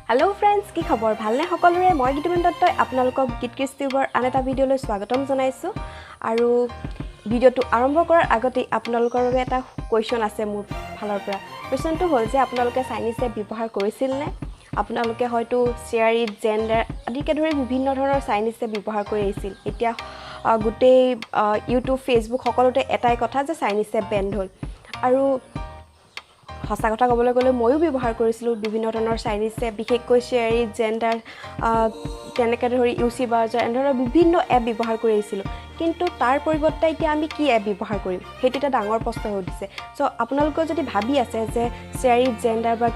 Hello friends, কি খবৰ ভালনে সকলোৰে মই গীতমন দত্তই আপোনালোকক গীত ক্ৰিষ্টিউবৰ আন এটা ভিডিঅ'লৈ স্বাগতম জনাইছো আৰু ভিডিঅ'টো আৰম্ভ কৰাৰ আগতে আপোনালোকৰ বাবে এটা কোৱেশ্চন আছে মোৰ ফালৰ পৰা কোৱেশ্চনটো হ'ল যে আপোনালোকে চাইনিজ এপ ব্যৱহাৰ কৰিছিল নে আপোনালোকে হয়তো Xender Xender আদিকে ধৰি বিভিন্ন ধৰণৰ চাইনিজ এপ ব্যৱহাৰ কৰি আহিছিল এতিয়া গোটেই YouTube Facebook সকলোতে এটাই কথা যে চাইনিজ এপ বেন হ'ল আৰু হসা কথা কবলৈ গলে ময়ো ব্যৱহাৰ কৰিছিলো বিভিন্ন ধৰণৰ চাইনিজ এপ বিশেষকৈ Xender তেনেকৈ ধৰি UcBrowser এনেধৰণৰ বিভিন্ন এপ ব্যৱহাৰ কৰি আহিছিলো কিন্তু তাৰ পৰিৱৰ্তে এতিয়া আমি কি এপ ব্যৱহাৰ কৰিম সেইটো এটা ডাঙৰ প্ৰশ্ন হৈ উঠিছে সো আপোনালোকে যদি ভাবি আছে যে Xender বা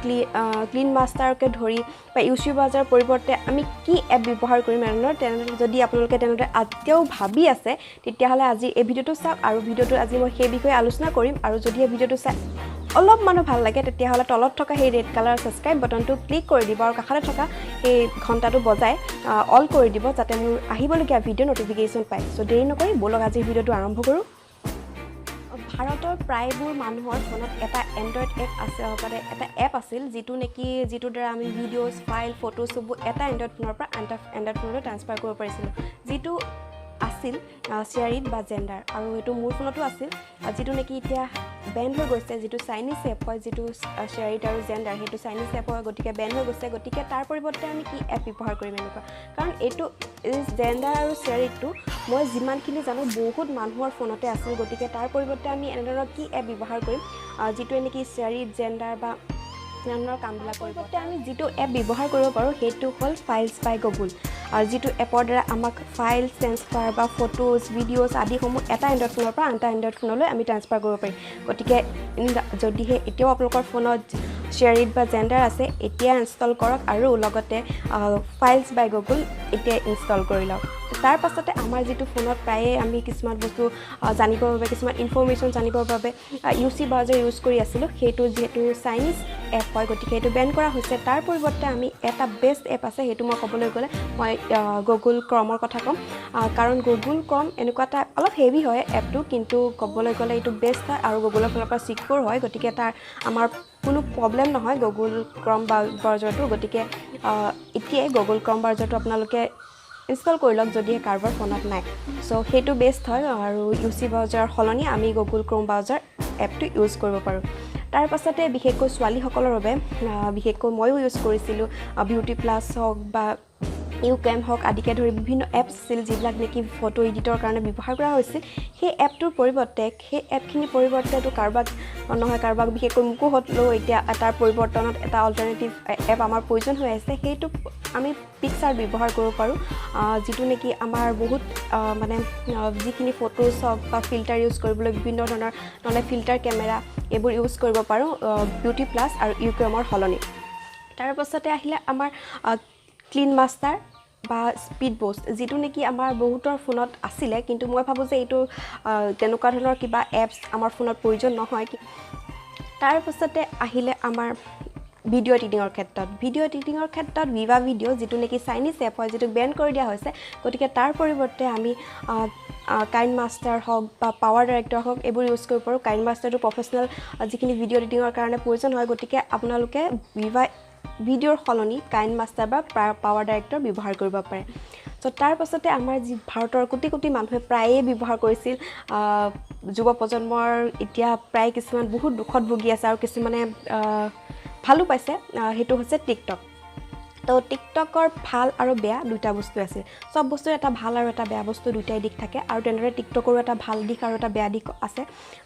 ক্লিন মাষ্টাৰকে ধৰি বা UcBrowser পৰিৱৰ্তে আমি কি এপ ব্যৱহাৰ কৰিম তেনেকৈ যদি আপোনালোকে তেনেকৈ আজও ভাবি আছে তেতিয়াহলে আজি এই ভিডিঅটো চাওক আৰু ভিডিঅটো আজি মই সেই বিষয়ে আলোচনা কৰিম আৰু যদি এই ভিডিঅটো চাই অলপ মানুহ ভাল লাগে তেতিয়াহলে তলত থকা সেই ৰেড কালাৰ সাবস্ক্ৰাইব বাটনটো ক্লিক কৰি দিব আৰু কাষতে থকা এই ঘণ্টাটো বজাই অল কৰি দিব যাতে মোৰ আহিবলগীয়া ভিডিঅ নটিফিকেশন পায় সো দেৰি নকৰি বলক আজি ভিডিঅটো আৰম্ভ কৰো ভাৰতৰ প্ৰায়বোৰ মানুহৰ ফোনত এটা এন্ড্ৰইড এপ আছে মানে এটা এপ আছিল যিটোৰ দ্বাৰা আমি ভিডিঅ'ছ ফাইল ফটো সব এটা এন্ড্ৰইড ফোনৰ পৰা আনটা এন্ড্ৰইড ফোনলৈ ট্ৰান্সফাৰ কৰিব পাৰিছিলো যিটো আছিল Xender বা Xender আৰু এটো মোৰ ফোনতো আছিল যেটো নেকি এতিয়া বেন হৈ গৈছে যেটো চাইনিজ এপ হয় যেটো Xender আৰু Xender হেতু চাইনিজ এপ হয় গটিকে বেন হৈ গৈছে গটিকে তাৰ পৰিৱৰ্তে আমি কি এপ ব্যৱহাৰ কৰিম এনেকুৱা কাৰণ এটো Xender আৰু Xender টো মই যিমানখিনি জানো বহুত মানুহৰ ফোনতে আছিল গটিকে তাৰ পৰিৱৰ্তে আমি এনেধৰণৰ কি এপ ব্যৱহাৰ কৰিম যেটো নেকি Xender বা নানৰ কামবিলাক কৰিবতে আমি যেটো এপ ব্যৱহাৰ কৰিব পাৰো হেতু হল ফাইলছ বাই গুগল আৰু যেটো এপৰ দ্বাৰা আমাক ফাইল ট্ৰান্সফাৰ বা ফটোজ ভিডিঅ'ছ আদি সমূহ এটা এন্ড্ৰইড ফোনৰ পৰা আনটা এন্ড্ৰইড ফোনলৈ আমি ট্ৰান্সফাৰ কৰিব পাৰিম গতিকে যদিহে এতিয়াও আপোনালোকৰ ফোনত Xender বা Xender আছে এতিয়া ইনষ্টল কৰক আৰু লগতে ফাইলছ বাই গুগল এতিয়া ইনষ্টল কৰি লওক তাৰ পাছতে আমাৰ যেটো ফোনত প্ৰায়ে আমি কিছুমান বস্তু জানিবৰ বাবে কিছুমান ইনফৰমেশন জানিবৰ বাবে UcBrowser ইউজ কৰি আছিল হেতু যেটো চাইনিজ এপ হয় গতিকে এটো বেন কৰা হৈছে তাৰ পৰিৱৰ্তে আমি এটা বেষ্ট এপ আছে হেতু মই ক'বলৈ গলে মই গুগল ক্ৰমৰ কথা কম কাৰণ গুগল ক্ৰম এনেকুৱাটা অলপ হেভি হয় এপটো কিন্তু ক'বলৈ গলে এটো বেষ্ট হয় আৰু গুগলৰ ফালৰ পৰা সিকিউৰ হয় গতিকে তাৰ আমাৰ কোনো প্ৰবলেম নহয় গুগল ক্ৰম বা ব্ৰাউজাৰটো গতিকে এতিয়া গুগল ক্ৰম ব্ৰাউজাৰটো আপোনালোকে ইনষ্টল কৰি লওক যদি কাৰোবাৰ ফোনত নাই সো হেতু বেষ্ট হয় আৰু UcBrowser হলনি আমি গুগল ক্ৰম ব্ৰাউজাৰ এপটো ইউজ কৰিব পাৰো তাৰ পাছতে বিশেষকৈ ছোৱালী সকলৰ বাবে বিশেষকৈ ময়ো ইউজ কৰিছিলো বিউটি প্লাস হওক বা UCam হওক আদিকে ধৰি বিভিন্ন এপছ আছিল যিবিলাক নেকি ফটো এডিটৰ কাৰণে ব্যৱহাৰ কৰা হৈছিল সেই এপটোৰ পৰিৱৰ্তে সেই এপখিনি পৰিৱৰ্তেটো কাৰোবাক নহয় কাৰোবাক বিশেষকৈ মুকো হতলো এতিয়া তাৰ পৰিৱৰ্তনত এটা অল্টাৰনেটিভ এপ আমাৰ প্ৰয়োজন হৈ আছে সেইটো আমি পিকচাৰ ব্যৱহাৰ কৰিব পাৰো যেটো নেকি আমাৰ বহুত মানে যিখিনি ফটোজ হওক বা ফিল্টাৰ ইউজ কৰিবলৈ বিভিন্ন ধৰণৰ নলে ফিল্টাৰ কেমেৰা এবোৰ ইউজ কৰিব পাৰো বিউটি প্লাস আৰু UCamৰ হলনি তাৰ পাছতে আহিলে আমাৰ ক্লিন মাষ্টাৰ বা স্পিড বুষ্ট যেটো নেকি আমাৰ বহুতৰ ফোনত আছিল কিন্তু মই ভাবো যে এটো তেনেকুৱা ধৰণৰ কিবা এপছ আমাৰ ফোনত প্ৰয়োজন নহয় তাৰ পাছতে আহিলে আমাৰ ভিডিও এডিটিংৰ ক্ষেত্ৰত ভিভা ভিডিও যেটো নেকি চাইনিজ এপ হয় যেটো বেন কৰি দিয়া হৈছে গতিকে তাৰ পৰিৱৰ্তে আমি কাইন মাষ্টাৰ হওক বা পাৱাৰ ডাইৰেক্টৰ হওক এবোৰ ইউজ কৰিব পাৰো কাইন মাষ্টাৰটো প্ৰফেশনাল যিখিনি ভিডিও এডিটিংৰ কাৰণে প্ৰয়োজন হয় গতিকে আপোনালোকে ভিভা ভিডিওৰ হলনি কাইন মাষ্টাৰ বা পাৱাৰ ডাইৰেক্টৰ ব্যৱহাৰ কৰিব পাৰে সো তাৰ পাছতে আমাৰ যি ভাৰতৰ কোটি কোটি মানুহে প্ৰায়ে ব্যৱহাৰ কৰিছিল যুৱ প্ৰজন্মৰ এতিয়া প্ৰায় কিছুমান বহুত দুখত ভুগি আছে আৰু কিছুমানে ভালো পাইছে হেতু হৈছে টিকটক তো টিকটকৰ ভাল আৰু বেয়া দুটা বস্তু আছে সব বস্তুৰ এটা ভাল আৰু এটা বেয়া বস্তু দুটাই দিক থাকে আৰু তেনেদৰে টিকটকৰো এটা ভাল দিক আৰু এটা বেয়া দিক আছে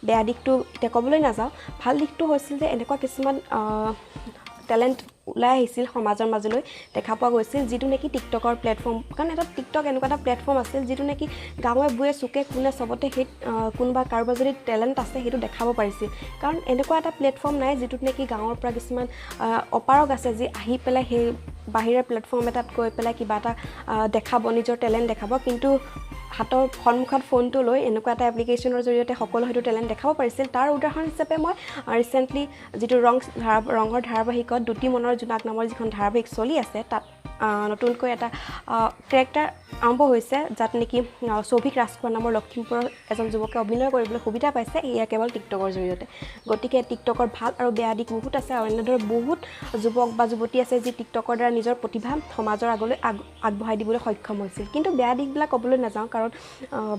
বেয়া দিকটো তে ক'বলৈ নাযাও ভাল দিকটো হৈছিল যে এনেকুৱা কিছুমান টেলেন্ট উলাই আহিছিল সমাজৰ মাজলৈ দেখা পোৱা গৈছিল যেটো নেকি টিকটকৰ প্ল্যাটফৰ্ম কাৰণ এটা টিকটক এনেকুৱা এটা প্ল্যাটফৰ্ম আছিল যেটো নেকি গাঁৱে বুয়ে সুকে কোনে সবতে হেত কোনবা কাৰোবাৰ যদি টেলেন্ট আছে হেতু দেখাব পাৰিছিল কাৰণ এনেকুৱা এটা প্ল্যাটফৰ্ম নাই যেটো নেকি গাঁৱৰ পৰা কিছুমান অপাৰক আছে যে আহি পেলাই হে বাহিৰৰ প্ল্যাটফৰ্ম এটাত গৈ পেলাই কিবা এটা দেখাব নিজৰ টেলেন্ট দেখাব কিন্তু হাতৰ সন্মুখত ফোনটো লৈ এনেকুৱা এটা এপ্লিকেশ্যনৰ জৰিয়তে সকলো হয়তো টেলেণ্ট দেখাব পাৰিছিল তাৰ উদাহৰণ হিচাপে মই ৰিচেণ্টলি যিটো ৰঙৰ ধাৰাবাহিকত দুটি মনৰ জোনাক নামৰ যিখন ধাৰাবাহিক চলি আছে তাত নতুনকৈ এটা কেৰেক্টাৰ আৰম্ভ হৈছে যাত নেকি সৌভিক ৰাজখোৱা নামৰ লখিমপুৰৰ এজন যুৱকে অভিনয় কৰিবলৈ সুবিধা পাইছে এয়া কেৱল টিকটকৰ জৰিয়তে গতিকে টিকটকৰ ভাল আৰু বেয়া দিশ বহুত আছে আৰু এনেদৰে বহুত যুৱক বা যুৱতী আছে যি টিকটকৰ দ্বাৰা নিজৰ প্ৰতিভা সমাজৰ আগলৈ আগবঢ়াই দিবলৈ সক্ষম হৈছিল কিন্তু বেয়া দিশবিলাক ক'বলৈ নাযাওঁ কাৰণ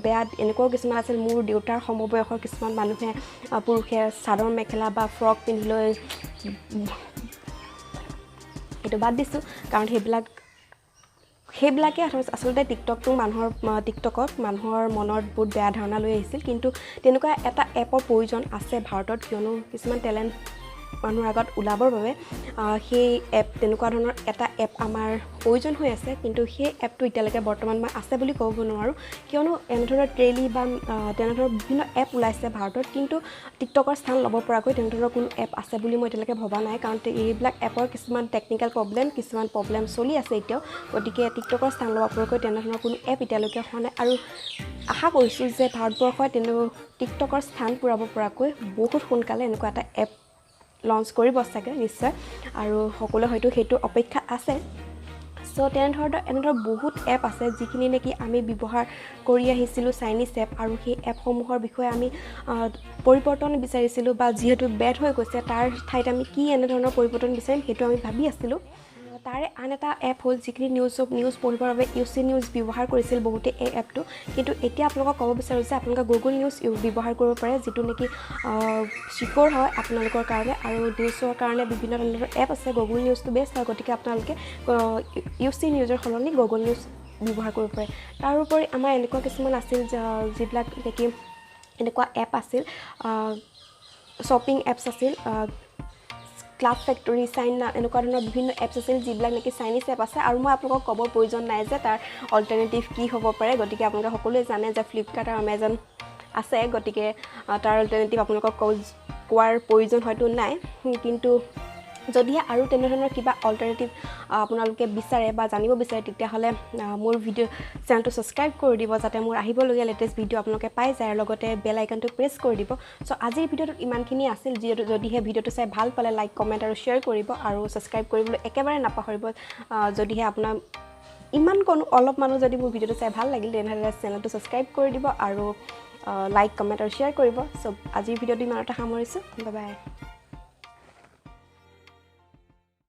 বেয়া এনেকুৱাও কিছুমান আছিল মোৰ দেউতাৰ সমবয়সৰ কিছুমান মানুহে পুৰুষে চাদৰ মেখেলা বা ফ্ৰক পিন্ধি লৈ এইটো বাদ দিছোঁ কাৰণ সেইবিলাকে আচলতে টিকটকত মানুহৰ মনত বহুত বেয়া ধাৰণা লৈ আহিছিল কিন্তু তেনেকুৱা এটা এপৰ প্ৰয়োজন আছে ভাৰতত কিয়নো কিছুমান টেলেণ্ট মানুহৰ আগত ওলাবৰ বাবে সেই এপ তেনেকুৱা ধৰণৰ এটা এপ আমাৰ প্ৰয়োজন হৈ আছে কিন্তু সেই এপটো এতিয়ালৈকে বৰ্তমান মই আছে বুলি ক'ব নোৱাৰোঁ কিয়নো এনেধৰণৰ ট্ৰেইলি বা তেনেধৰণৰ বিভিন্ন এপ ওলাইছে ভাৰতত কিন্তু টিকটকৰ স্থান ল'ব পৰাকৈ তেনেধৰণৰ কোনো এপ আছে বুলি মই এতিয়ালৈকে ভবা নাই কাৰণ এইবিলাক এপৰ কিছুমান টেকনিকেল কিছুমান প্ৰব্লেম চলি আছে এতিয়াও গতিকে টিকটকৰ স্থান ল'ব পৰাকৈ তেনেধৰণৰ কোনো এপ এতিয়ালৈকে হোৱা নাই আৰু আশা কৰিছোঁ যে ভাৰতবৰ্ষই টিকটকৰ স্থান পূৰাব পৰাকৈ বহুত সোনকালে এনেকুৱা এটা এপ লঞ্চ কৰিব চাগে নিশ্চয় আৰু সকলোৱে হয়তো সেইটো অপেক্ষা আছে চ' এনেধৰণৰ বহুত এপ আছে যিখিনি নেকি আমি ব্যৱহাৰ কৰি আহিছিলোঁ চাইনিজ এপ আৰু সেই এপসমূহৰ বিষয়ে আমি পৰিৱৰ্তন বিচাৰিছিলোঁ বা যিহেতু বেড হৈ গৈছে তাৰ ঠাইত আমি কি এনেধৰণৰ পৰিৱৰ্তন বিচাৰিম সেইটো আমি ভাবি আছিলোঁ তাৰে আন এটা এপ হ'ল যিখিনি নিউজ পঢ়িবৰ বাবে UC নিউজ ব্যৱহাৰ কৰিছিল বহুতে এই এপটো কিন্তু এতিয়া আপোনালোকক ক'ব বিচাৰোঁ যে আপোনালোকে গুগল নিউজ ব্যৱহাৰ কৰিব পাৰে যিটো নেকি চিকিউৰ হয় আপোনালোকৰ কাৰণে আৰু নিউজৰ কাৰণে বিভিন্ন ধৰণৰ এপ আছে গুগল নিউজটো বেষ্ট হয় গতিকে আপোনালোকে UC নিউজৰ সলনি গুগল নিউজ ব্যৱহাৰ কৰিব পাৰে তাৰোপৰি আমাৰ এনেকুৱা কিছুমান আছিল যিবিলাক নেকি এনেকুৱা এপ আছিল শ্বপিং এপছ আছিল ক্লাব ফেক্টৰী এনেকুৱা ধৰণৰ বিভিন্ন এপছ আছিল যিবিলাক নেকি চাইনিজ এপ আছে আৰু মই আপোনালোকক ক'বৰ প্ৰয়োজন নাই যে তাৰ অল্টাৰনেটিভ কি হ'ব পাৰে গতিকে আপোনালোকে সকলোৱে জানে যে ফ্লিপকাৰ্ট আৰু এমেজন আছে গতিকে তাৰ অল্টাৰনেটিভ আপোনালোকক কোৱাৰ প্ৰয়োজন হয়তো নাই কিন্তু যদিহে আৰু তেনেধৰণৰ কিবা অল্টাৰনেটিভ আপোনালোকে বিচাৰে বা জানিব বিচাৰে তেতিয়াহ'লে মোৰ চেনেলটো ছাবস্ক্ৰাইব কৰি দিব যাতে মোৰ আহিবলগীয়া লেটেষ্ট ভিডিঅ' আপোনালোকে পাই যায় আৰু লগতে বেল আইকনটো প্ৰেছ কৰি দিব চ' আজিৰ ভিডিঅ'টোত ইমানখিনি আছিল যদিহে ভিডিঅ'টো চাই ভাল পালে লাইক কমেণ্ট আৰু শ্বেয়াৰ কৰিব আৰু ছাবস্ক্ৰাইব কৰিবলৈ একেবাৰে নাপাহৰিব যদিহে আপোনাৰ অলপ মানুহ যদি মোৰ ভিডিঅ'টো চাই ভাল লাগিল তেনেহ'লে চেনেলটো ছাবস্ক্ৰাইব কৰি দিব আৰু লাইক কমেণ্ট আৰু শ্বেয়াৰ কৰিব চ' আজিৰ ভিডিঅ'টো ইমানতে সামৰিছোঁ বাই বাই